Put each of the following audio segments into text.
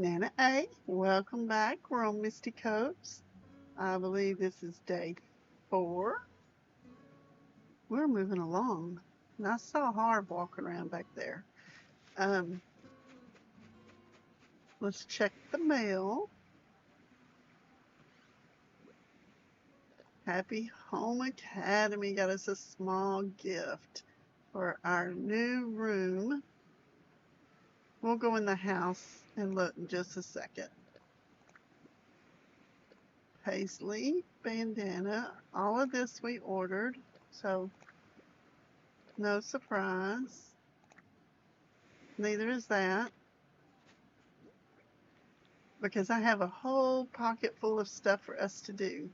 Nana A. Welcome back. We're on MistyCoves. I believe this is day 4. We're moving along. And I saw Harv walking around back there. Um, let's check the mail. Happy Home Academy got us a small gift for our new room. We'll go in the house and look in just a second. Paisley bandana. All of this we ordered, so no surprise. Neither is that, because I have a whole pocket full of stuff for us to do.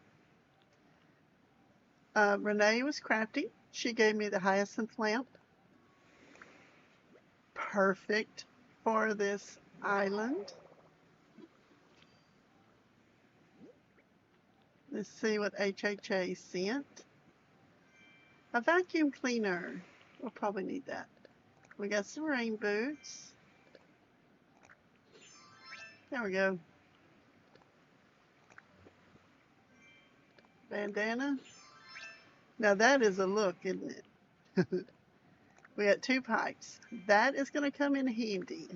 Renee was crafty. She gave me the hyacinth lamp. Perfect for this island. Let's see what HHA sent. A vacuum cleaner. We'll probably need that. We got some rain boots. There we go. Bandana. Now that is a look, isn't it? We got 2 pipes. That is going to come in handy.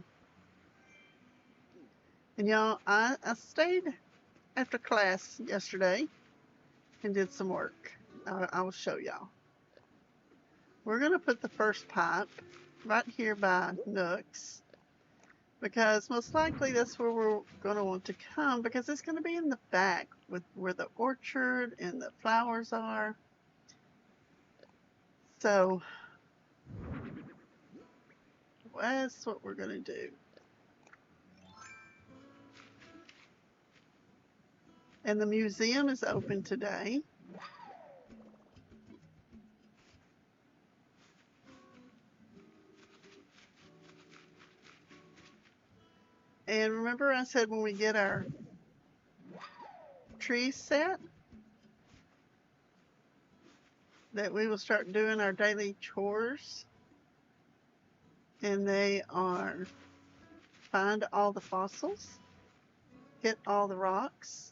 And y'all, I stayed after class yesterday and did some work. I will show y'all. We're going to put the first pipe right here by Nooks, because most likely that's where we're going to want to come, because it's going to be in the back with where the orchard and the flowers are. So that's what we're going to do. And the museum is open today. And remember I said when we get our tree set that we will start doing our daily chores, and they are find all the fossils, get all the rocks,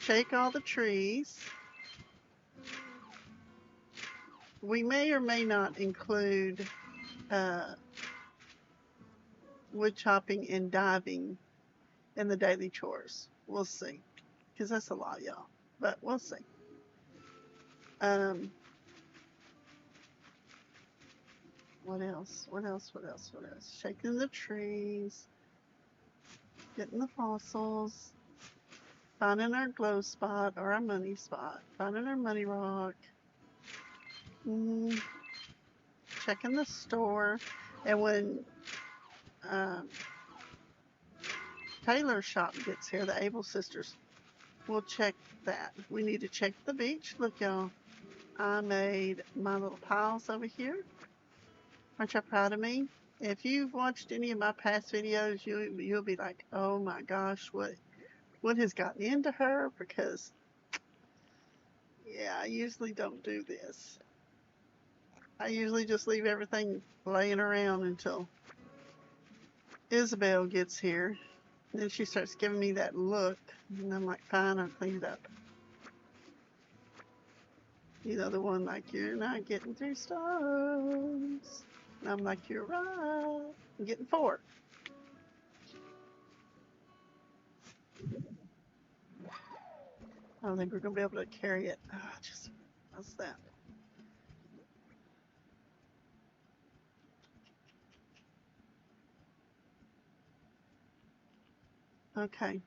shake all the trees. We may or may not include wood chopping and diving in the daily chores. We'll see, because that's a lot, y'all, but we'll see. What else? What else? What else? What else? Shaking the trees, getting the fossils, finding our glow spot or our money spot, finding our money rock, checking the store. And when Taylor's shop gets here, the Able Sisters, we'll check that. We need to check the beach. Look, y'all, I made my little piles over here. Aren't you proud of me? If you've watched any of my past videos, you'll be like, oh my gosh, what has gotten into her? Because, yeah, I usually don't do this. I usually just leave everything laying around until Isabel gets here. And then she starts giving me that look, and I'm like, fine, I'll clean it up. You know, the one like, you're not getting 3 stars. And I'm like, you're right. I'm getting 4. I don't think we're going to be able to carry it. How's that? Okay.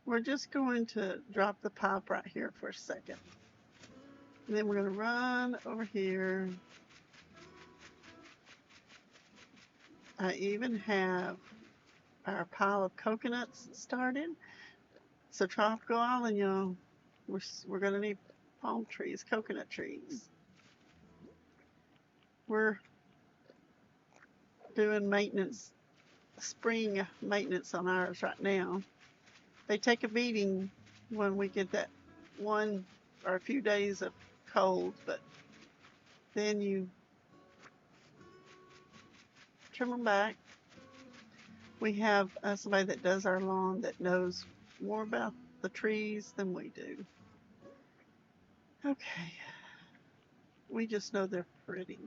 We're just going to drop the pipe right here for a second. And then we're going to run over here. I even have our pile of coconuts started. So tropical island, y'all, we're going to need palm trees, coconut trees. We're doing maintenance, spring maintenance on ours right now. They take a beating when we get that one or a few days of cold, but then you trim them back. We have somebody that does our lawn that knows more about the trees than we do. Okay. We just know they're pretty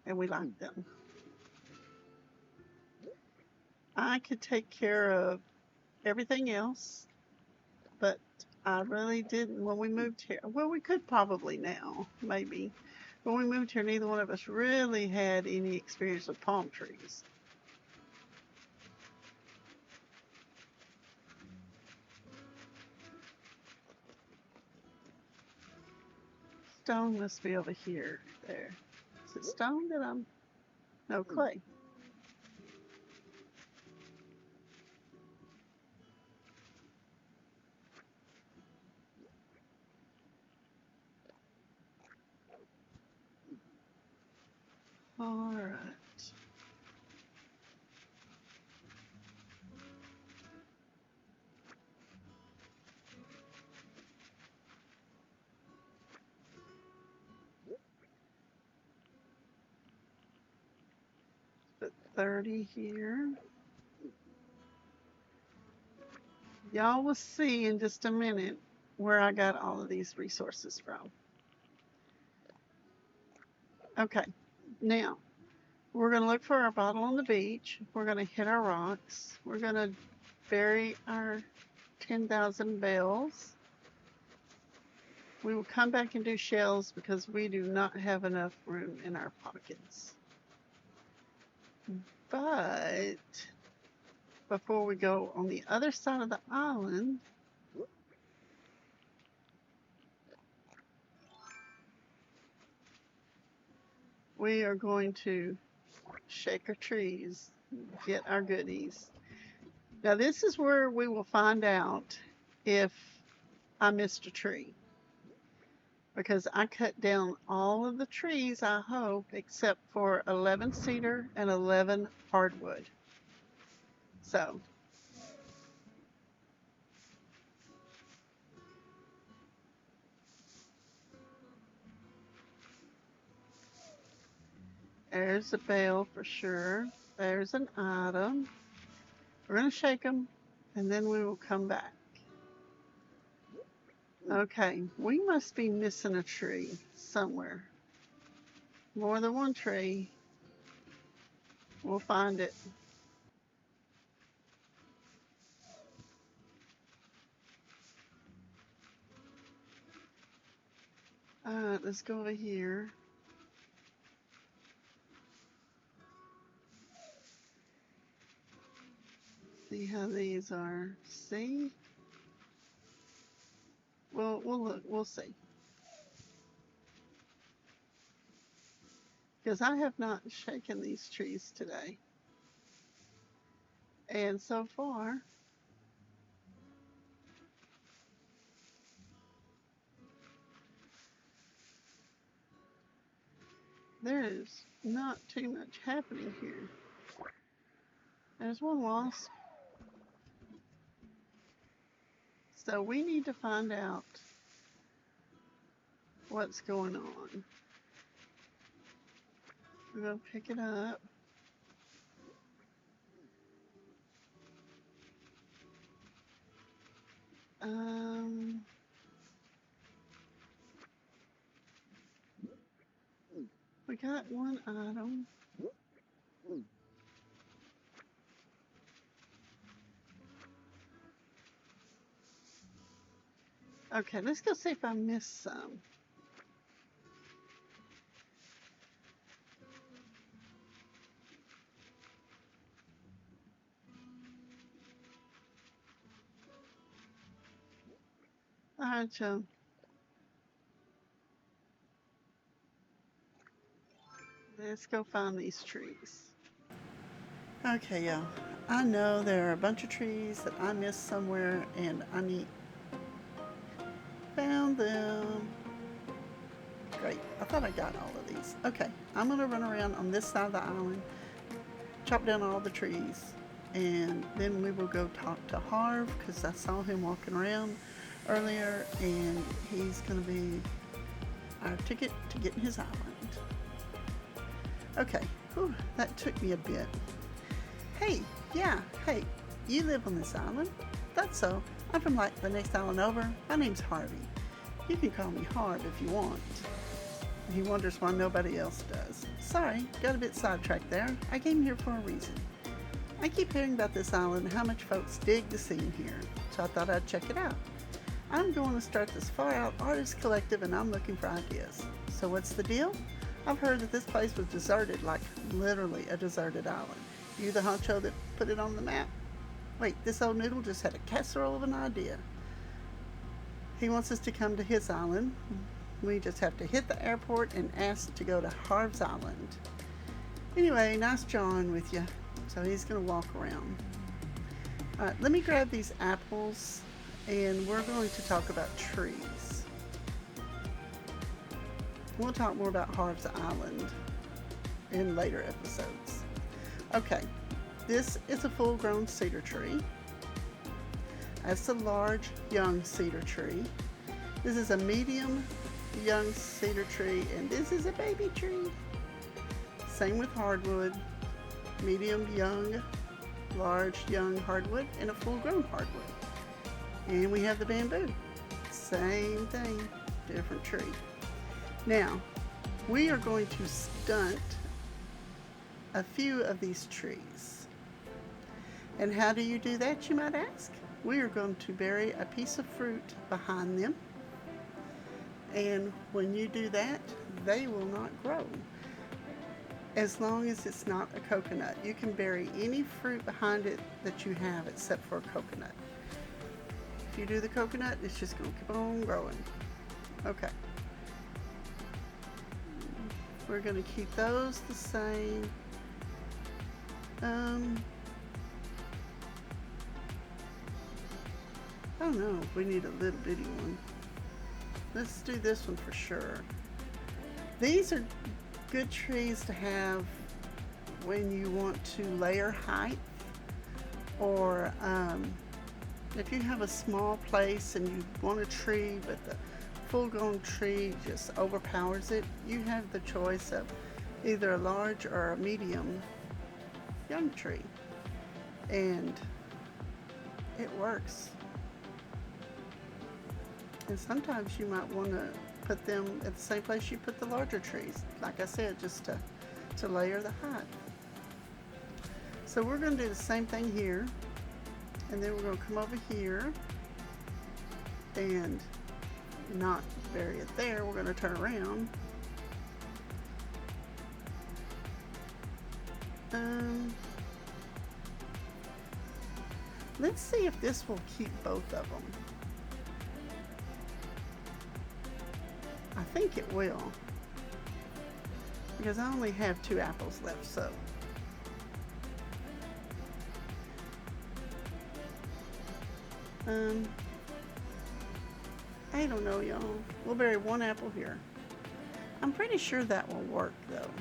and we like them. I could take care of everything else, but I really didn't when we moved here. Well, we could probably now, maybe. When we moved here, neither one of us really had any experience with palm trees. Stone must be over here. There. Is it stone that I'm... No, clay. All right. Put 30 here. Y'all will see in just a minute where I got all of these resources from. Okay, now we're going to look for our bottle on the beach. We're going to hit our rocks. We're going to bury our 10,000 bells. We will come back and do shells because we do not have enough room in our pockets. But before we go on the other side of the island, we are going to shake our trees, get our goodies. Now this is where we will find out if I missed a tree. Because I cut down all of the trees, I hope, except for 11 cedar and 11 hardwood. So there's a bale for sure. There's an item. We're going to shake them, and then we will come back. Okay, we must be missing a tree somewhere. More than one tree. We'll find it. All right, let's go over here. See how these are. See? Well, we'll look. We'll see. Because I have not shaken these trees today. And so far, there is not too much happening here. There's one wasp. So we need to find out what's going on. We're going to pick it up. We got one item. Okay, let's go see if I missed some. All right, Joe. Let's go find these trees. Okay, y'all. I know there are a bunch of trees that I missed somewhere, and I need... Found them. Great. I thought I got all of these. Okay, I'm going to run around on this side of the island, chop down all the trees, and then we will go talk to Harv, because I saw him walking around earlier, and he's going to be our ticket to getting his island. Okay, whew, that took me a bit. Hey, yeah, hey, you live on this island? Thought so. I'm from like the next island over. My name's Harvey. You can call me Harv if you want. He wonders why nobody else does. Sorry, got a bit sidetracked there. I came here for a reason. I keep hearing about this island and how much folks dig the scene here, so I thought I'd check it out. I'm going to start this far out artist collective and I'm looking for ideas. So what's the deal? I've heard that this place was deserted, like literally a deserted island. You the honcho that put it on the map? Wait, this old noodle just had a casserole of an idea. He wants us to come to his island. We just have to hit the airport and ask to go to Harv's Island. Anyway, nice John with you. So he's going to walk around. Alright, let me grab these apples and we're going to talk about trees. We'll talk more about Harv's Island in later episodes. Okay, this is a full-grown cedar tree. That's a large young cedar tree. This is a medium young cedar tree, and this is a baby tree. Same with hardwood. Medium young, large young hardwood, and a full-grown hardwood. And we have the bamboo. Same thing, different tree. Now, we are going to stunt a few of these trees. And how do you do that, you might ask? We are going to bury a piece of fruit behind them. And when you do that, they will not grow. As long as it's not a coconut. You can bury any fruit behind it that you have except for a coconut. If you do the coconut, it's just going to keep on growing. Okay. We're going to keep those the same. I don't know. We need a little bitty one. Let's do this one for sure. These are good trees to have when you want to layer height, or if you have a small place and you want a tree but the full-grown tree just overpowers it, you have the choice of either a large or a medium young tree, and it works. And sometimes you might want to put them at the same place you put the larger trees. Like I said, just to layer the height. So we're going to do the same thing here. And then we're going to come over here and not bury it there. We're going to turn around. Let's see if this will keep both of them. I think it will, because I only have 2 apples left, so. I don't know, y'all. We'll bury 1 apple here. I'm pretty sure that will work, though.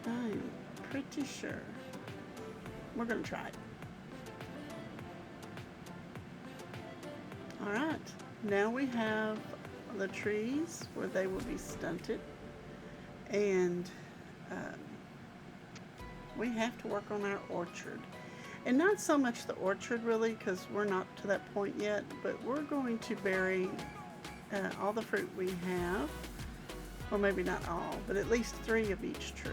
I'm pretty sure. We're gonna try it. All right. Now we have the trees where they will be stunted, and we have to work on our orchard. And not so much the orchard really, because we're not to that point yet, but we're going to bury all the fruit we have, or maybe not all, but at least 3 of each tree.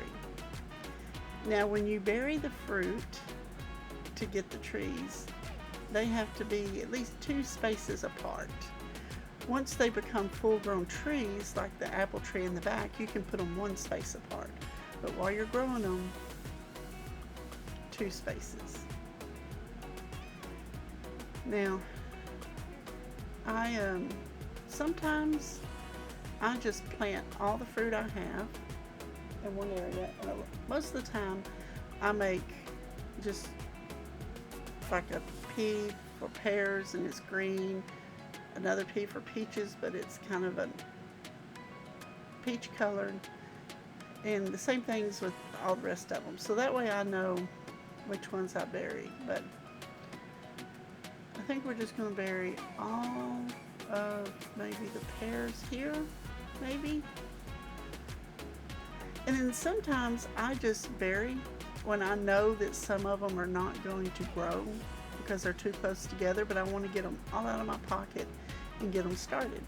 Now when you bury the fruit to get the trees, they have to be at least 2 spaces apart. Once they become full-grown trees, like the apple tree in the back, you can put them 1 space apart. But while you're growing them, 2 spaces. Now, sometimes I just plant all the fruit I have in one area. And most of the time, I make just like a pea for pears and it's green. Another pea for peaches, but it's kind of a peach colored, and the same things with all the rest of them. So that way I know which ones I bury. But I think we're just going to bury all of maybe the pears here, maybe. And then sometimes I just bury when I know that some of them are not going to grow because they're too close together, but I want to get them all out of my pocket and get them started.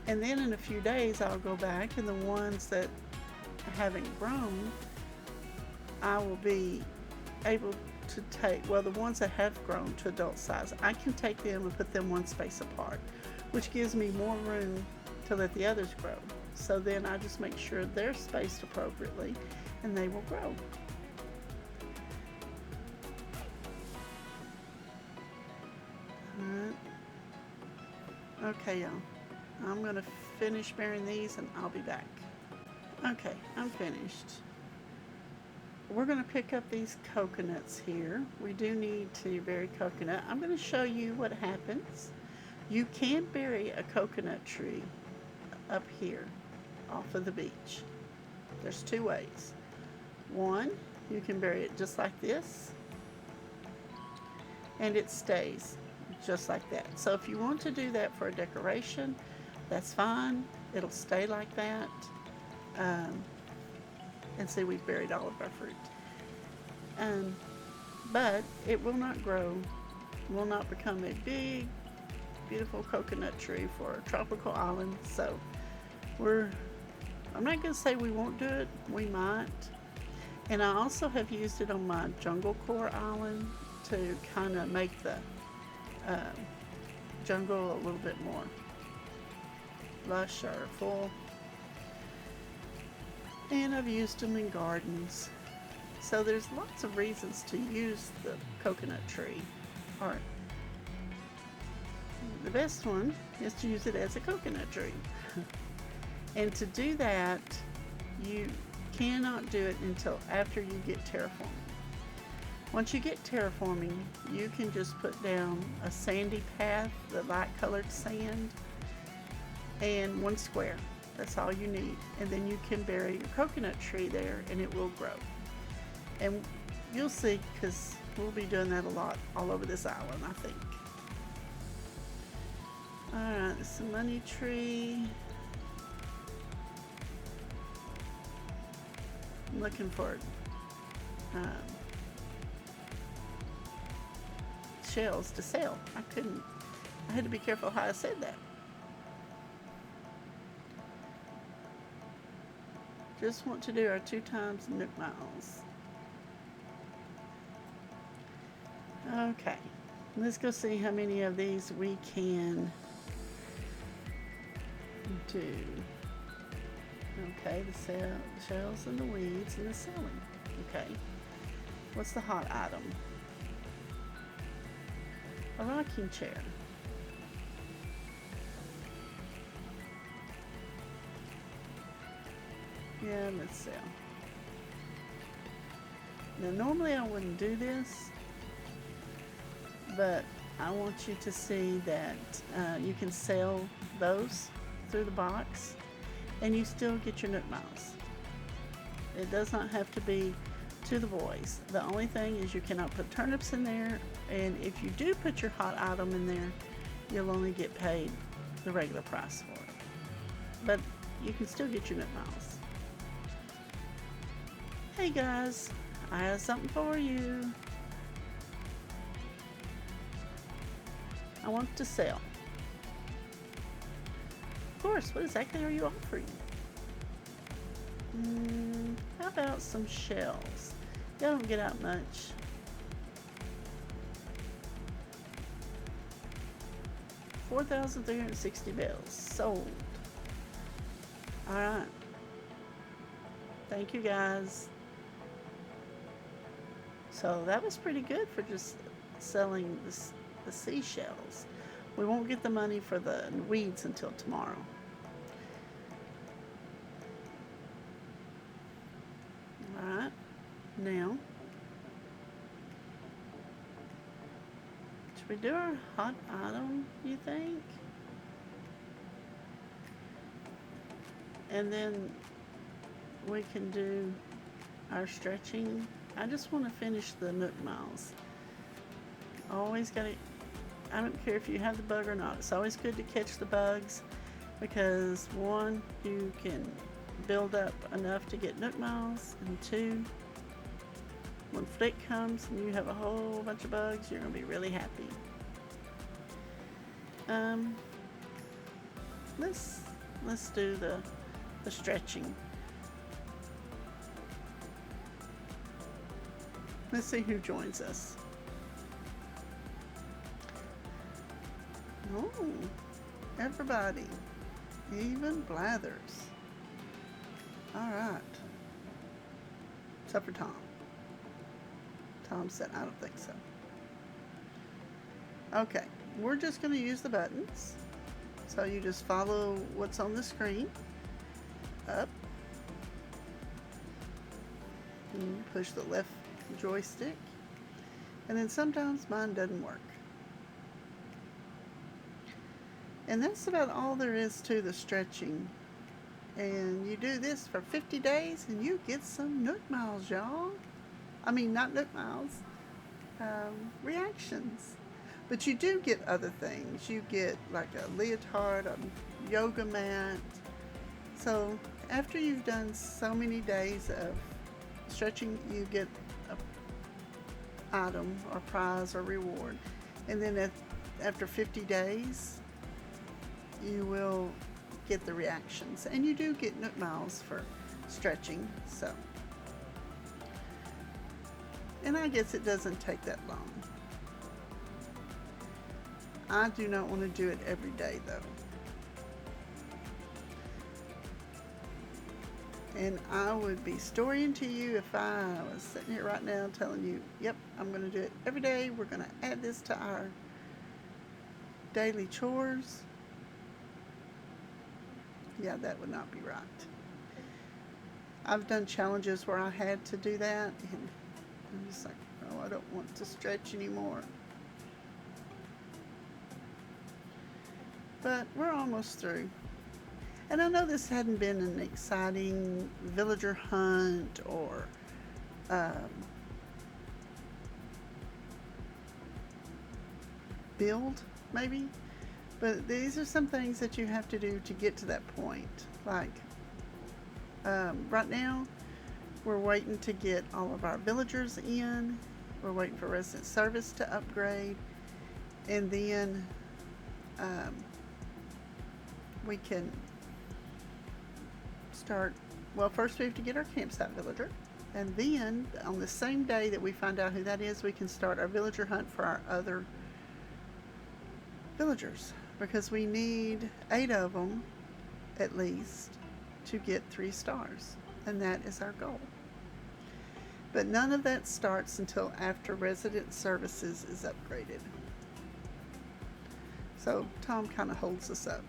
And then in a few days, I'll go back, and the ones that haven't grown, I will be able to take, well, the ones that have grown to adult size, I can take them and put them one space apart, which gives me more room to let the others grow. So then I just make sure they're spaced appropriately and they will grow. Alright. Okay, y'all. I'm going to finish burying these and I'll be back. Okay, I'm finished. We're going to pick up these coconuts here. We do need to bury coconut. I'm going to show you what happens. You can bury a coconut tree up here off of the beach. There's two ways. One, you can bury it just like this, and it stays just like that. So if you want to do that for a decoration, that's fine. It'll stay like that. And see, we've buried all of our fruit. But it will not grow, will not become a big, beautiful coconut tree for a tropical island. So I'm not going to say we won't do it. We might. And I also have used it on my jungle core island to kind of make the jungle a little bit more lush or full. And I've used them in gardens. So there's lots of reasons to use the coconut tree. Or the best one is to use it as a coconut tree. And to do that, you cannot do it until after you get terraforming. Once you get terraforming, you can just put down a sandy path, the light colored sand, and one square. That's all you need. And then you can bury your coconut tree there and it will grow. And you'll see, because we'll be doing that a lot all over this island, I think. Alright, this is a money tree. I'm looking for shells to sell. I had to be careful how I said that. Just want to do our 2 times Nook Miles. Okay, let's go see how many of these we can do. Okay, the shells and the weeds and the selling. Okay, what's the hot item? A rocking chair. Yeah, let's sell. Now normally I wouldn't do this, but I want you to see that you can sell those through the box and you still get your Nook Miles. It does not have to be to the boys. The only thing is you cannot put turnips in there, and if you do put your hot item in there, you'll only get paid the regular price for it. But you can still get your Nook Miles. Hey guys, I have something for you. I want to sell. Of course, what exactly are you offering? How about some shells? Y'all don't get out much. $4,360 bells sold. Alright. Thank you guys. So that was pretty good for just selling the seashells. We won't get the money for the weeds until tomorrow. Alright, now, should we do our hot item, you think? And then we can do our stretching. I just want to finish the Nook Miles. Always got to, I don't care if you have the bug or not. It's always good to catch the bugs because one, you can build up enough to get nook miles, and 2, when Flick comes and you have a whole bunch of bugs, you're going to be really happy. Let's do the stretching. Let's see who joins us. Oh, everybody, even Blathers. All right. Except for Tom. Tom said, I don't think so. Okay, we're just going to use the buttons. So you just follow what's on the screen. Up. And push the left joystick. And then sometimes mine doesn't work. And that's about all there is to the stretching. And you do this for 50 days and you get some nook miles, y'all. I mean, not nook miles, reactions. But you do get other things. You get like a leotard, a yoga mat. So after you've done so many days of stretching, you get an item or prize or reward. And then after 50 days, you will get the reactions. And you do get nook miles for stretching. So, and I guess it doesn't take that long. I do not want to do it every day though. And I would be storying to you if I was sitting here right now telling you, yep, I'm going to do it every day. We're going to add this to our daily chores. Yeah, that would not be right. I've done challenges where I had to do that, and I'm just like, oh, I don't want to stretch anymore. But we're almost through. And I know this hadn't been an exciting villager hunt or build, maybe. But these are some things that you have to do to get to that point. Like, right now, we're waiting to get all of our villagers in. We're waiting for resident service to upgrade. And then we can start, well, first we have to get our campsite villager. And then, on the same day that we find out who that is, we can start our villager hunt for our other villagers. Because we need 8 of them, at least, to get 3 stars. And that is our goal. But none of that starts until after resident services is upgraded. So Tom kind of holds us up.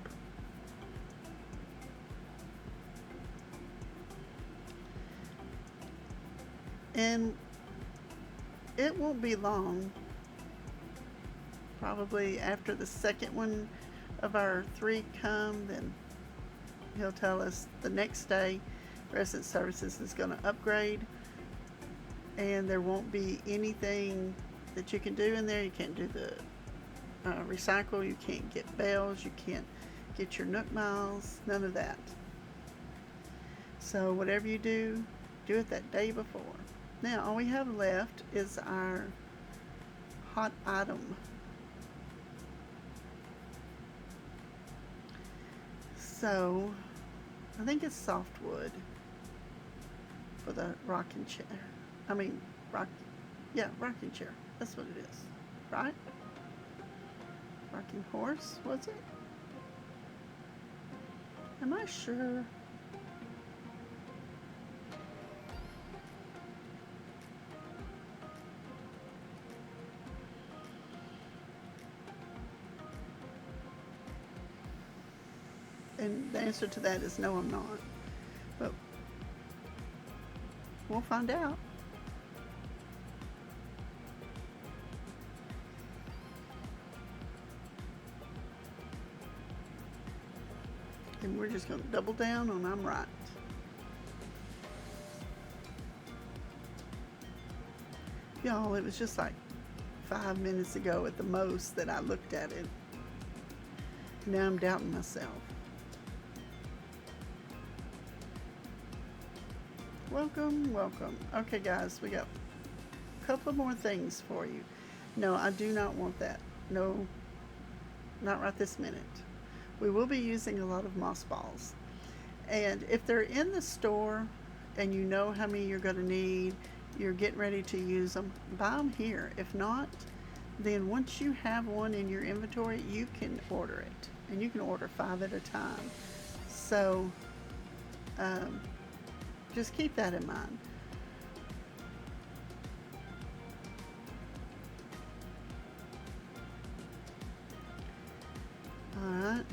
And it won't be long. Probably after the second one of our 3 come, then he'll tell us the next day resident services is going to upgrade, and there won't be anything that you can do in there. You can't do the recycle, you can't get bells, you can't get your nook miles, none of that. So whatever you do, do it that day before. Now all we have left is our hot item. So, I think it's softwood for the rocking chair. I mean, rocking chair. That's what it is, right? Rocking horse, was it? Am I sure? And the answer to that is no, I'm not. But we'll find out. And we're just going to double down on I'm right. Y'all, it was just like 5 minutes ago at the most that I looked at it. Now I'm doubting myself. Welcome, welcome. Okay, guys, we got a couple more things for you. No, I do not want that. No, not right this minute. We will be using a lot of moss balls. And if they're in the store and you know how many you're going to need, you're getting ready to use them, buy them here. If not, then once you have one in your inventory, you can order it. And you can order 5 at a time. So um, just keep that in mind. All right.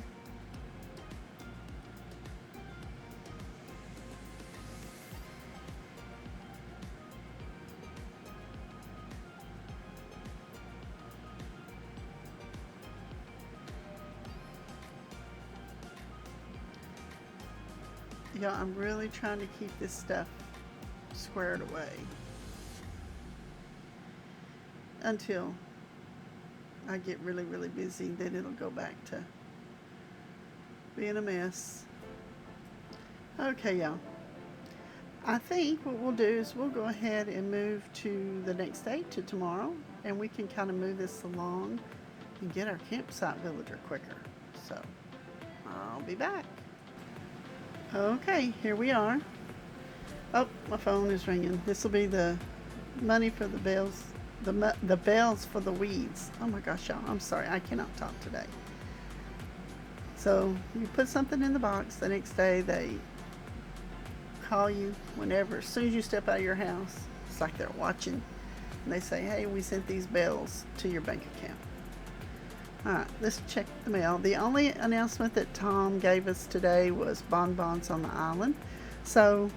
Yeah, I'm really trying to keep this stuff squared away until I get really, really busy. Then it'll go back to being a mess. Okay, y'all. I think what we'll do is we'll go ahead and move to the next day, to tomorrow, and we can kind of move this along and get our campsite villager quicker. So I'll be back. Okay, here we are. Oh, my phone is ringing. This will be the money for the bells, the bells for the weeds. Oh my gosh, y'all, I'm sorry, I cannot talk today. So you put something in the box. The next day they call you whenever, as soon as you step out of your house. It's like they're watching, and they say, "Hey, we sent these bells to your bank account." All right, let's check the mail. The only announcement that Tom gave us today was bonbons on the island. So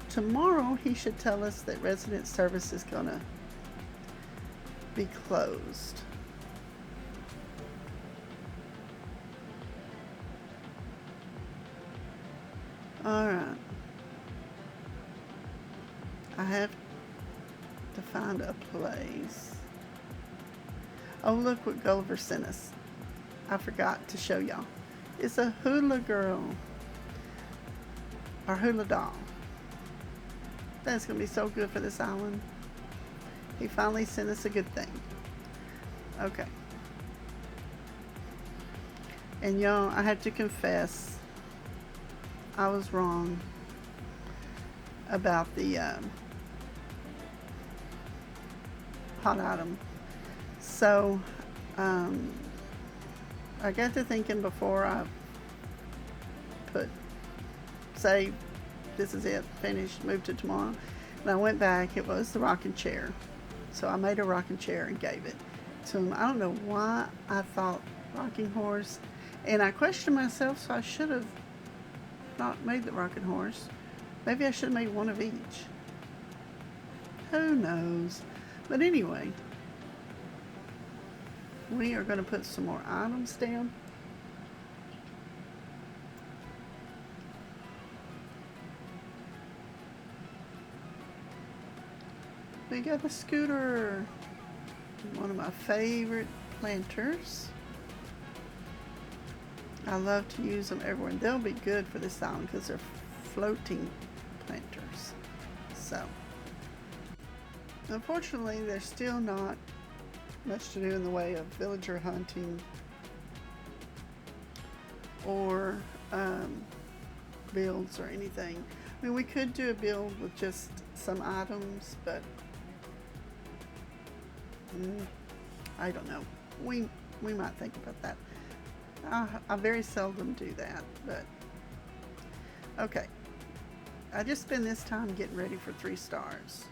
tomorrow he should tell us that resident service is gonna be closed. All right. I have to find a place. Oh, look what Gulliver sent us. I forgot to show y'all. It's a hula girl. Or hula doll. That's going to be so good for this island. He finally sent us a good thing. Okay. And y'all, I have to confess, I was wrong about the hot item. So I got to thinking before I put save, this is it, finished, move to tomorrow. And I went back, it was the rocking chair. So I made a rocking chair and gave it to him. I don't know why I thought rocking horse. And I questioned myself, so I should have not made the rocking horse. Maybe I should have made one of each. Who knows? But anyway, we are going to put some more items down. We got a scooter, one of my favorite planters. I love to use them everywhere. And they'll be good for this island because they're floating planters. So, unfortunately, there's still not much to do in the way of villager hunting or builds or anything. I mean, we could do a build with just some items, but I don't know. We might think about that. I very seldom do that, but okay. I just spend this time getting ready for 3 stars.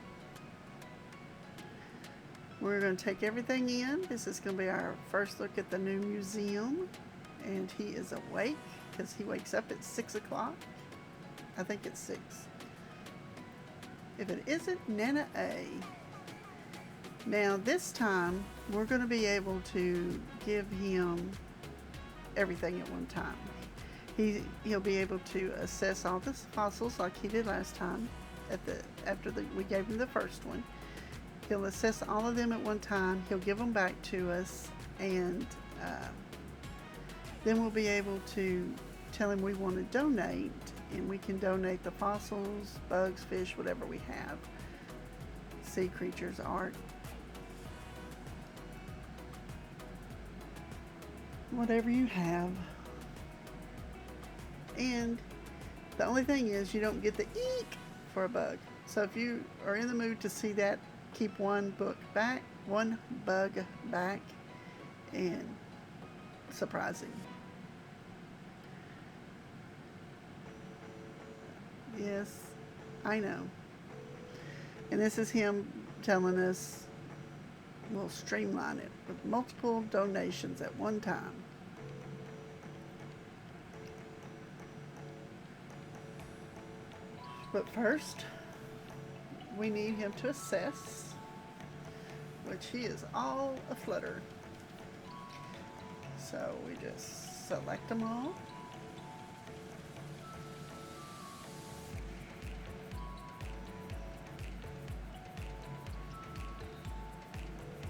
We're going to take everything in. This is going to be our first look at the new museum. And he is awake because he wakes up at 6 o'clock. I think it's 6. If it isn't, Nana A. Now this time, we're going to be able to give him everything at one time. He'll be able to assess all the fossils like he did last time. After we gave him the first one, he'll assess all of them at one time. He'll give them back to us, and then we'll be able to tell him we want to donate, and we can donate the fossils, bugs, fish, whatever we have. Sea creatures, art. Whatever you have. And the only thing is you don't get the eek for a bug. So if you are in the mood to see that, keep one bug back, and surprising. Yes, I know. And this is him telling us we'll streamline it with multiple donations at one time. But first, we need him to assess, which he is all aflutter. So we just select them all.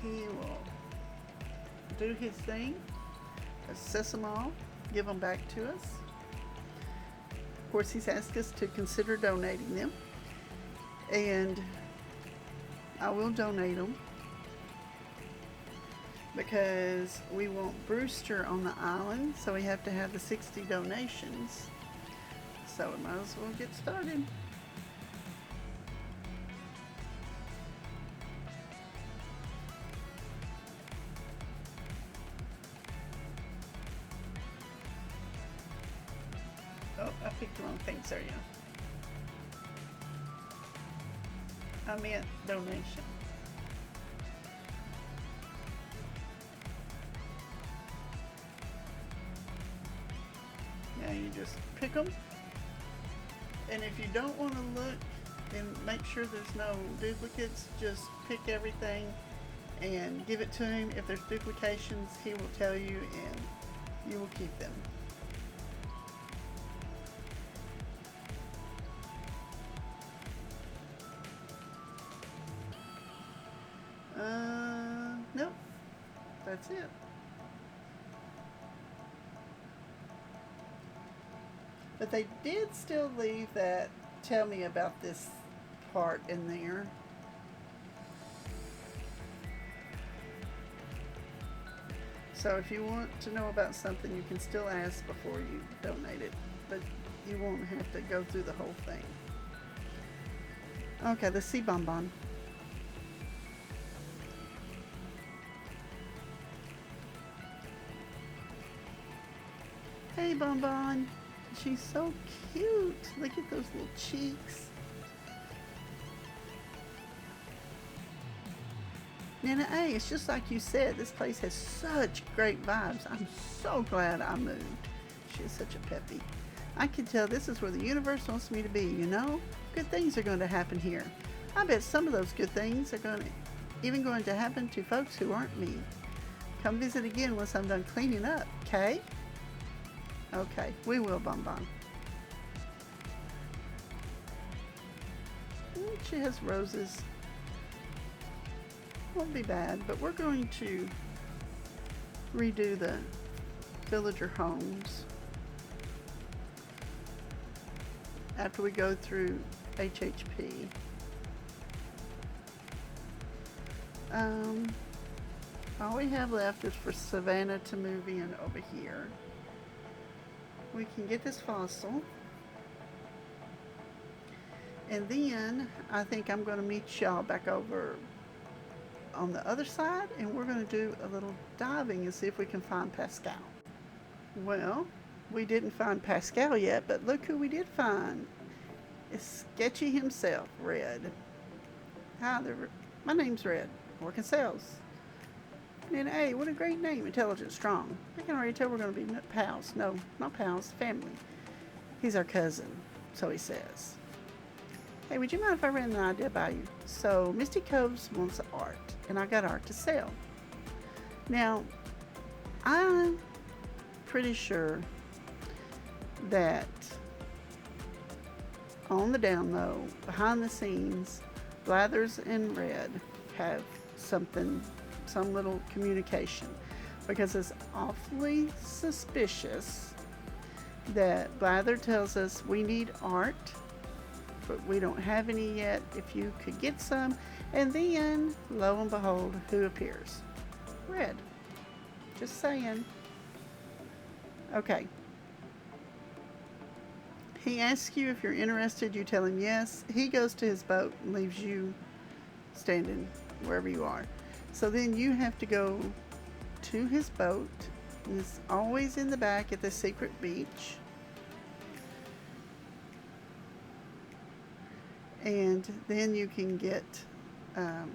He will do his thing, assess them all, give them back to us. Of course, he's asked us to consider donating them, and I will donate them because we want Brewster on the island, so we have to have the 60 donations. So we might as well get started. Oh, I picked the wrong thing, sorry. I meant donation. Now you just pick them. And if you don't want to look and make sure there's no duplicates, just pick everything and give it to him. If there's duplications, he will tell you and you will keep them. Nope, that's it. But they did still leave that tell me about this part in there. So if you want to know about something, you can still ask before you donate it, but you won't have to go through the whole thing. Okay, the sea bonbon. Hey, Bonbon. She's so cute. Look at those little cheeks. Nana A, it's just like you said. This place has such great vibes. I'm so glad I moved. She is such a peppy. I can tell this is where the universe wants me to be, you know? Good things are going to happen here. I bet some of those good things are even going to happen to folks who aren't me. Come visit again once I'm done cleaning up, okay? Okay, we will, Bonbon. She has roses. Won't be bad, but we're going to redo the villager homes after we go through HHP. All we have left is for Savannah to move in over here. We can get this fossil, and then I think I'm going to meet y'all back over on the other side, and we're going to do a little diving and see if we can find Paschal. Well, we didn't find Paschal yet, but look who we did find. It's Sketchy himself, Red. Hi there, my name's Red, working sales. And hey, what a great name, intelligent, strong. I can already tell we're going to be pals. No, not pals, family. He's our cousin, so he says. Hey, would you mind if I ran an idea by you? So, MistyCoves wants art, and I got art to sell. Now, I'm pretty sure that on the down low, behind the scenes, Blathers and Red have something, some little communication, because it's awfully suspicious that Blather tells us we need art, but we don't have any yet. If you could get some, and then lo and behold, who appears? Red. Just saying. Okay. He asks you if you're interested. You tell him yes. He goes to his boat and leaves you standing wherever you are. So then you have to go to his boat. And it's always in the back at the secret beach. And then you can get a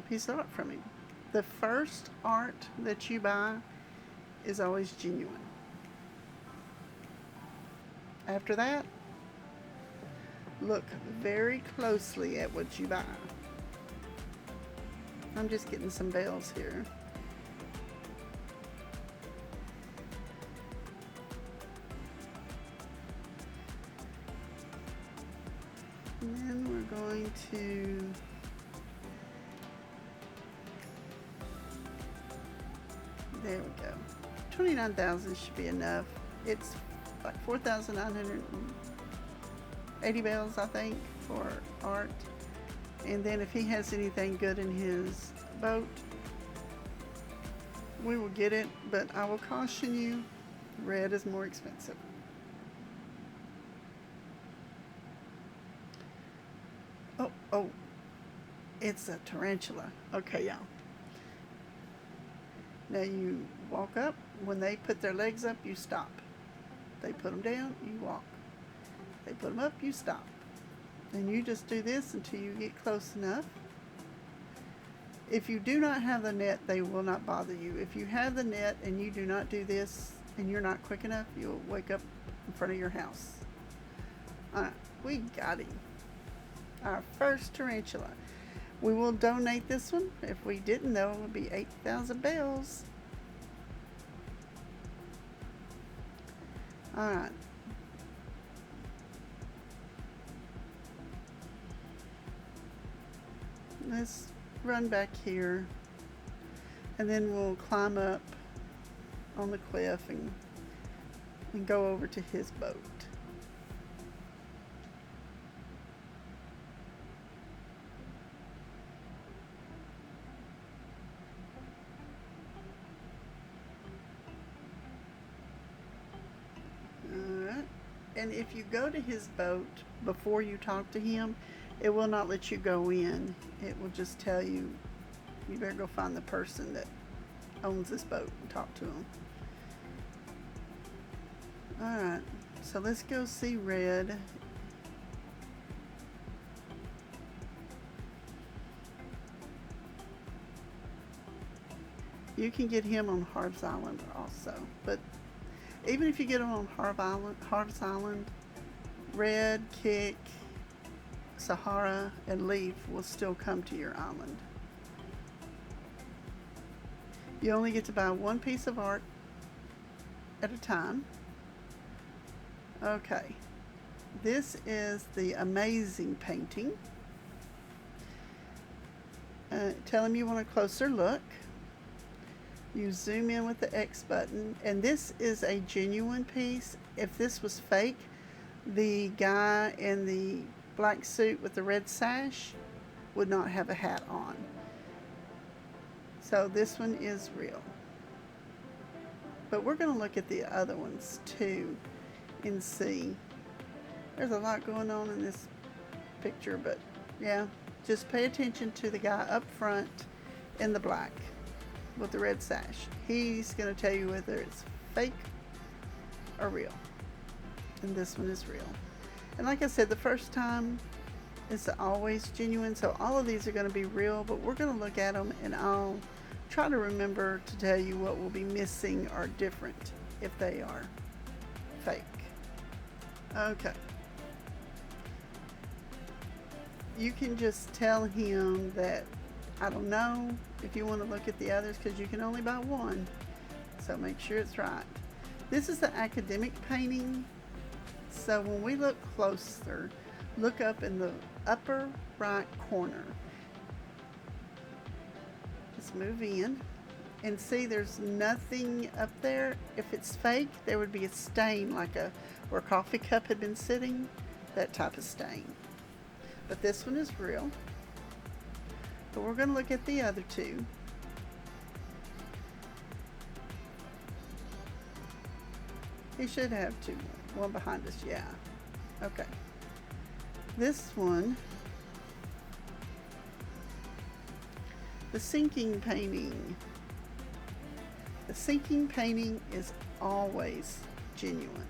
piece of art from him. The first art that you buy is always genuine. After that, look very closely at what you buy. I'm just getting some bells here. And then we're going to there we go. 29,000 should be enough. It's like 4,980 bells, I think, for art. And then if he has anything good in his boat, we will get it, but I will caution you, red is more expensive. Oh, it's a tarantula. Okay, y'all. Now you walk up. When they put their legs up, you stop. They put them down, you walk. They put them up, you stop. And you just do this until you get close enough. If you do not have the net, they will not bother you. If you have the net and you do not do this and you're not quick enough, you'll wake up in front of your house. Alright, we got him. Our first tarantula. We will donate this one. If we didn't, though, it would be 8,000 bells. Alright. Let's run back here. And then we'll climb up on the cliff and go over to his boat. And if you go to his boat before you talk to him, it will not let you go in. It will just tell you, you better go find the person that owns this boat and talk to him. Alright, so let's go see Red. You can get him on Harv's Island also, but even if you get him on Harv's Island, Red, Kick, Sahara, and Leaf will still come to your island. You only get to buy one piece of art at a time. Okay, this is the amazing painting. Tell him you want a closer look. You zoom in with the X button, and this is a genuine piece. If this was fake, the guy in the black suit with the red sash would not have a hat on. So this one is real. But we're going to look at the other ones too and see. There's a lot going on in this picture, but yeah, just pay attention to the guy up front in the black with the red sash. He's going to tell you whether it's fake or real. And this one is real. And like I said, the first time it's always genuine, so all of these are going to be real, but we're going to look at them and I'll try to remember to tell you what will be missing or different if they are fake. Okay. You can just tell him that, I don't know if you want to look at the others because you can only buy one, so make sure it's right. This is the academic painting, so when we look closer, look up in the upper right corner. Let's move in And see, there's nothing up there. If it's fake, there would be a stain like where a coffee cup had been sitting, that type of stain. But this one is real. But we're going to look at the other two. He should have two. One behind us, yeah. Okay. This one, the sinking painting. The sinking painting is always genuine.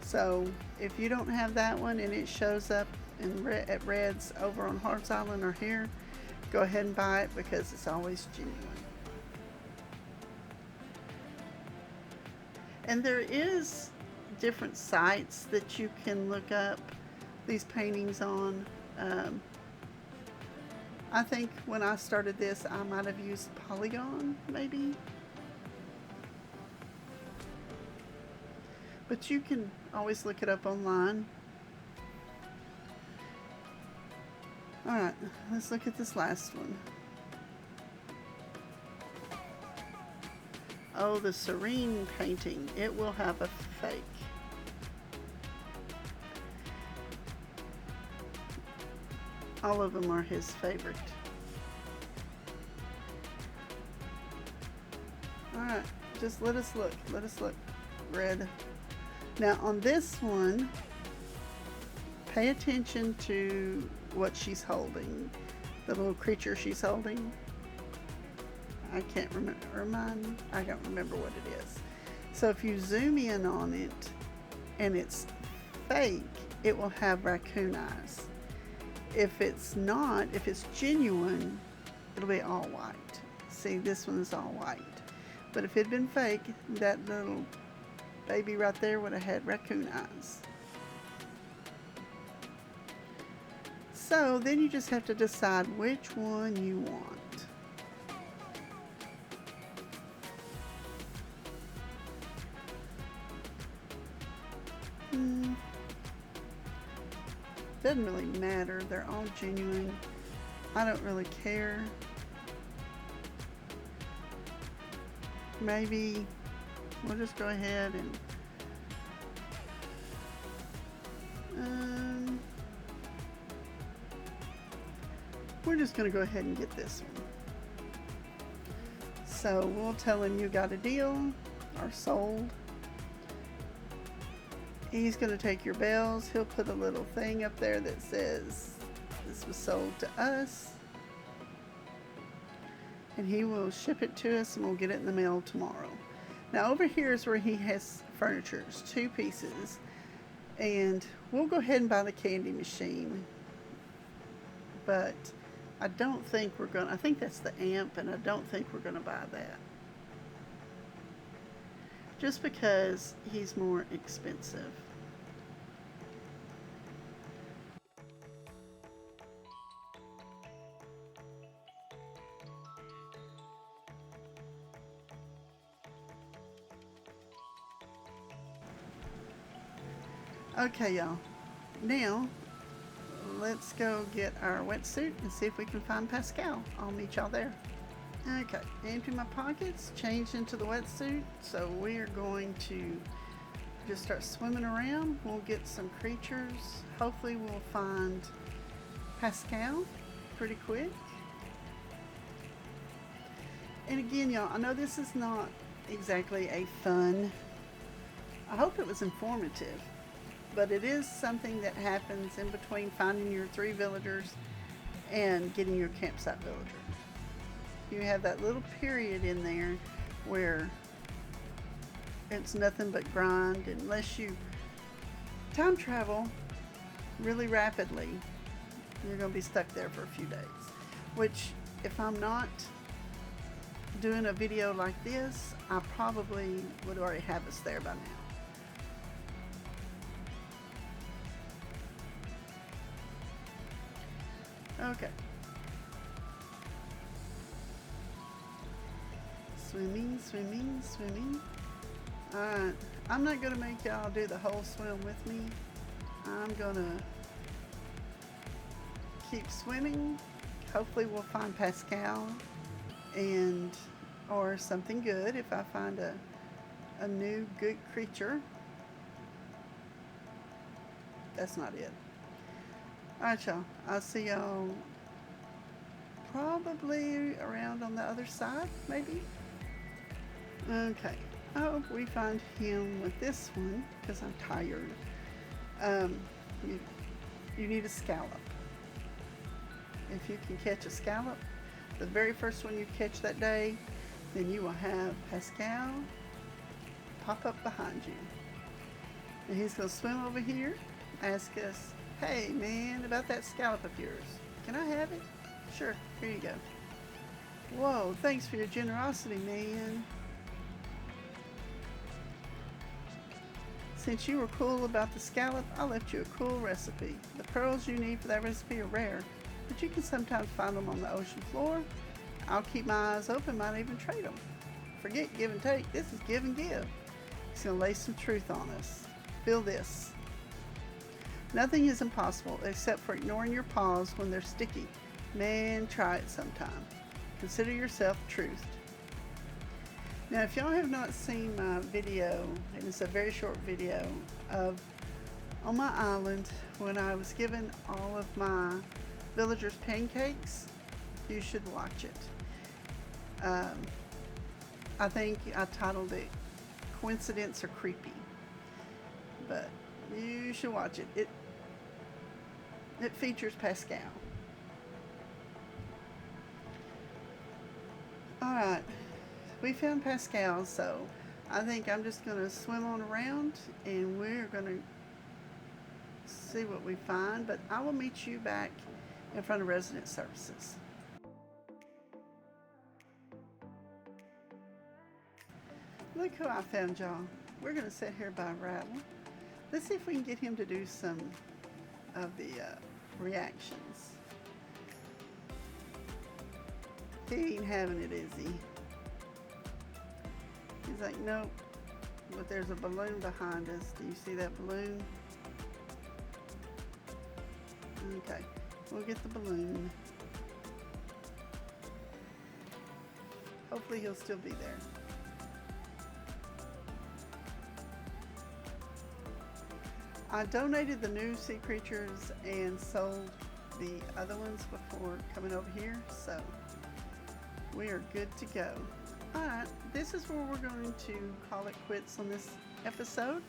So if you don't have that one and it shows up at Red's over on Harv's Island or here, go ahead and buy it because it's always genuine. And there is different sites that you can look up these paintings on. I think when I started this, I might have used Polygon, maybe. But you can always look it up online. Alright, let's look at this last one. Oh, the Serene painting. It will have a fake. All of them are his favorite. Alright, just let us look. Let us look. Red. Now on this one, pay attention to what she's holding. The little creature she's holding. I can't remember. I don't remember what it is. So if you zoom in on it and it's fake, it will have raccoon eyes. If it's not, if it's genuine, it'll be all white. See, this one is all white. But if it had been fake, that little baby right there would have had raccoon eyes. So then you just have to decide which one you want. Doesn't really matter. They're all genuine. I don't really care. Maybe we'll just go ahead and we're just going to go ahead and get this one. So we'll tell him you got a deal or sold. He's going to take your bells. He'll put a little thing up there that says this was sold to us. And he will ship it to us and we'll get it in the mail tomorrow. Now over here is where he has furniture. It's 2 pieces. And we'll go ahead and buy the candy machine. But I don't think we're going to, I think that's the amp and I don't think we're going to buy that. Just because he's more expensive. Okay, y'all. Now, let's go get our wetsuit and see if we can find Paschal. I'll meet y'all there. Okay, empty my pockets, change into the wetsuit. So we are going to just start swimming around. We'll get some creatures. Hopefully we'll find Paschal pretty quick. And again, y'all, I know this is not exactly a fun, I hope it was informative, but it is something that happens in between finding your 3 villagers and getting your campsite villager. You have that little period in there where it's nothing but grind. Unless you time travel really rapidly, you're going to be stuck there for a few days. Which, if I'm not doing a video like this, I probably would already have us there by now. Okay. Swimming, swimming, swimming. Alright, I'm not going to make y'all do the whole swim with me. I'm going to keep swimming hopefully we'll find Paschal and or something good if I find a new good creature. That's not it. Alright, y'all. I'll see y'all probably around on the other side, maybe. Okay. I hope we find him with this one because I'm tired. Um, you, you need a scallop. If you can catch a scallop, the very first one you catch that day, then you will have Paschal pop up behind you. And he's going to swim over here, ask us, hey man, about that scallop of yours. Can I have it? Sure, here you go. Whoa, thanks for your generosity, man. Since you were cool about the scallop, I left you a cool recipe. The pearls you need for that recipe are rare, but you can sometimes find them on the ocean floor. I'll keep my eyes open, might even trade them. Forget give and take, this is give and give. He's going to lay some truth on us. Feel this. Nothing is impossible except for ignoring your paws when they're sticky. Man, try it sometime. Consider yourself truthed. Now, if y'all have not seen my video, and it's a very short video of on my island when I was given all of my villagers pancakes, you should watch it. I think I titled it Coincidence or Creepy, but you should watch it. It features Paschal. Alright, we found Paschal, so I think I'm just going to swim on around and we're going to see what we find, but I will meet you back in front of resident services. Look who I found, y'all. We're going to sit here by Rattle. Let's see if we can get him to do some of the reactions. He ain't having it, is he? He's like, nope. But there's a balloon behind us. Do you see that balloon? Okay, we'll get the balloon. Hopefully he'll still be there. I donated the new sea creatures and sold the other ones before coming over here, so we are good to go. Alright, this is where we're going to call it quits on this episode.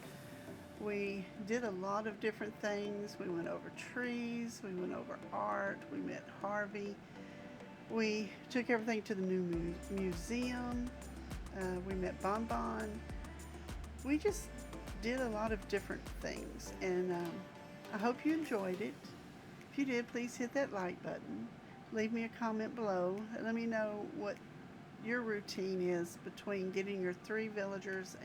We did a lot of different things. We went over trees, we went over art, we met Harvey, we took everything to the new museum, we met Bon Bon. We just did a lot of different things, and I hope you enjoyed it. If you did, please hit that like button. Leave me a comment below and let me know what your routine is between getting your 3 villagers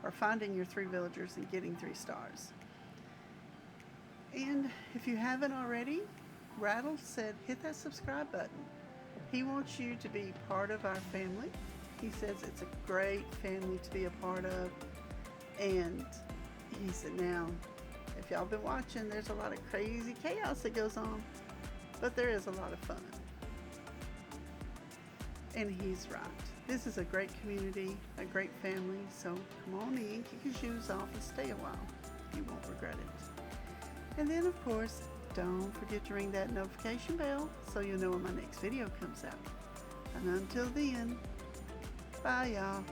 or finding your 3 villagers and getting 3 stars. And if you haven't already, Rattle said hit that subscribe button. He wants you to be part of our family. He says it's a great family to be a part of. And he said, now, if y'all been watching, there's a lot of crazy chaos that goes on, but there is a lot of fun. And he's right. This is a great community, a great family, so come on in, kick your shoes off, and stay a while. You won't regret it. And then, of course, don't forget to ring that notification bell so you'll know when my next video comes out. And until then, bye y'all.